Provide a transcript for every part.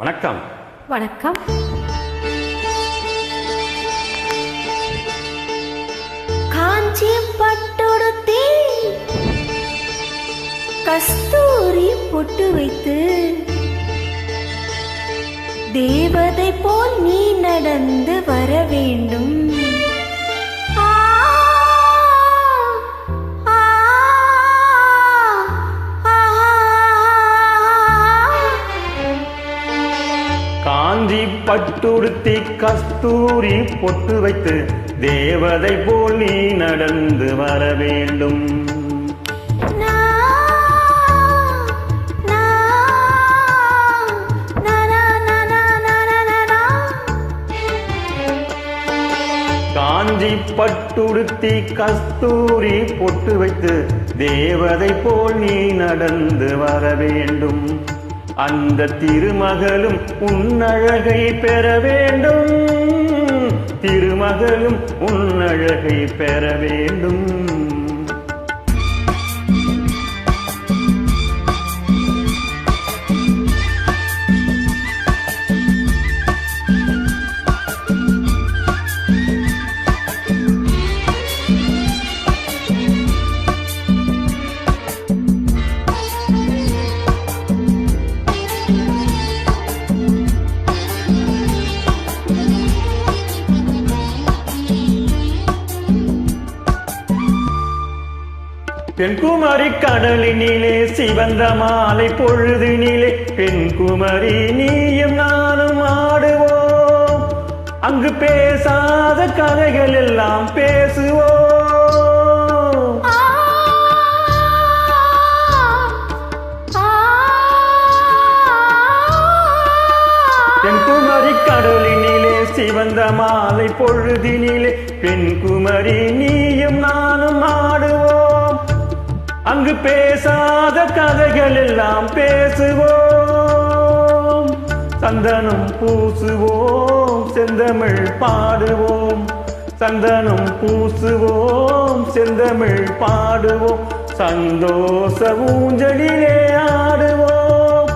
வணக்கம். வணக்கம். காஞ்சி பட்டுடுத்தி கஸ்தூரி பொட்டு வைத்து தேவதை போல் நீ நடந்து வர வேண்டும். காஞ்சி பட்டுடுத்தி கஸ்தூரி பொட்டு வைத்து தேவதை போல் நீ நடந்து வர வேண்டும். காஞ்சி பட்டுடுத்தி கஸ்தூரி பொட்டு வைத்து தேவதை போல் நீ நடந்து வர வேண்டும். அந்த திருமகளும் உன்னழகை பெற வேண்டும். திருமகளும் உன்னழகை பெற வேண்டும். பெண்குமரி கடலினிலே சிவந்த மாலை பொழுதினிலே பெண்குமரி நீயும் நானும் ஆடுவோம். அங்கு பேசாத கதைகள் எல்லாம் பேசுவோம். பெண்குமரி கடலினிலே சிவந்த மாலை பொழுதினிலே பெண்குமரி நீயும் நானும் ஆடுவோம். அங்கு பேசாத கதைகள் எல்லாம் பேசுவோம். சந்தனம் பூசுவோம், செந்தமிழ் பாடுவோம். சந்தனம் பூசுவோம், செந்தமிழ் பாடுவோம். சந்தோஷ ஊஞ்சலிலே ஆடுவோம்.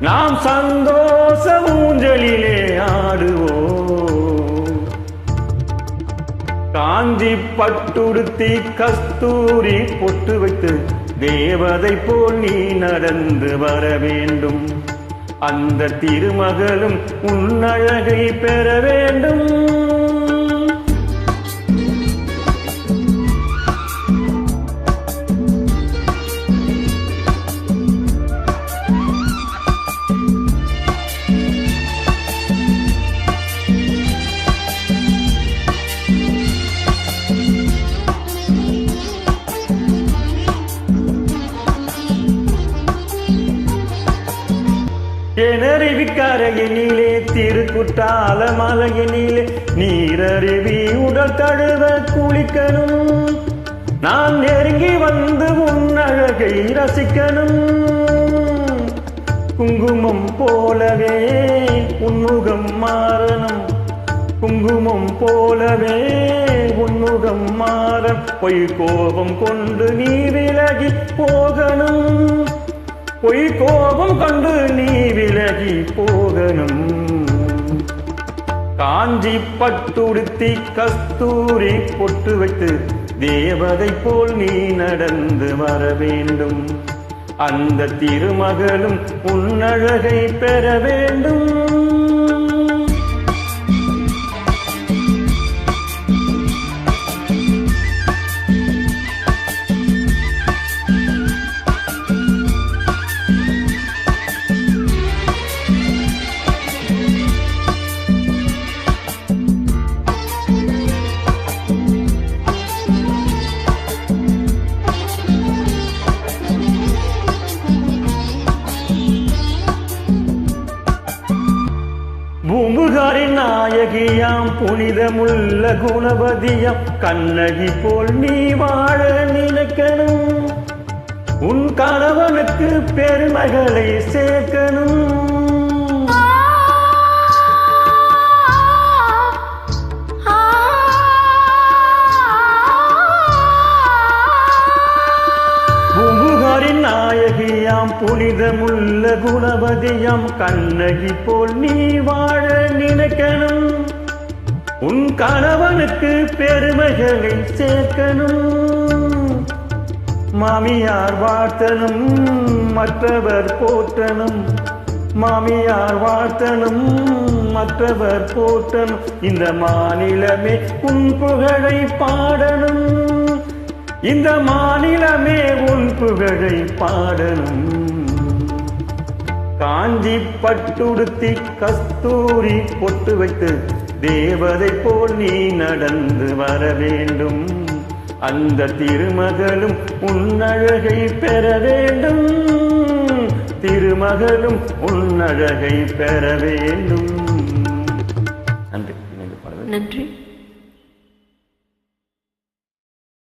நாம் சந்தோஷ ஊஞ்சலிலே ஆடுவோம். காஞ்சி பட்டுடுத்தி கஸ்தூரி பொட்டு வைத்து தேவதை போல் நீ நடந்து வர வேண்டும். அந்த திருமகளும் உன்னழகை பெற வேண்டும். தேனருவி கரையினிலே திருக்குற்றால மலையினிலே நீரருவி உடல் தழுவ குளிக்கணும். நான் நெருங்கி வந்து உன் அழகை ரசிக்கணும். குங்குமம் போலவே உன்முகம் மாறணும். குங்குமம் போலவே உன்முகம் மாறும். பொய் கோபம் கொண்டு நீ விலகி போகணும். பொய் கோபம் கொண்டு நீ விலகி போகணும். காஞ்சி பட்டுடுத்தி கஸ்தூரி பொட்டு வைத்து தேவதை போல் நீ நடந்து வர வேண்டும். அந்த திருமகளும் உன்னழகை பெற வேண்டும். பூம்புகாரின் நாயகியாம் புனிதமுள்ள குணவதியாம் கண்ணகி போல் நீ வாழ நினைக்கணும். உன் கணவனுக்கு பெருமகளை சேர்க்கணும். பூம்புகாரின் நாயகியாம் புனிதமுள்ள குணவதி குணவதியம் கண்ணகி போல் நீ வாழ நினைக்கணும். உன் கணவனுக்கு பெருமைகளை சேர்க்கணும். மாமியார் வாழ்த்தனும் மற்றவர் போற்றனும். மாமியார் வாழ்த்தனும் மற்றவர் போற்றனும். இந்த மாநிலமே உன் புகழை பாடணும். இந்த மாநிலமே உன் புகழை பாடணும். காஞ்சி பட்டுடுத்தி கஸ்தூரி பொட்டு வைத்து தேவதை போல் நீ நடந்து வர வேண்டும். அந்த திருமகளும் உன்னழகை பெற வேண்டும். திருமகளும் உன்னழகை பெற வேண்டும். நன்றி. நன்றி.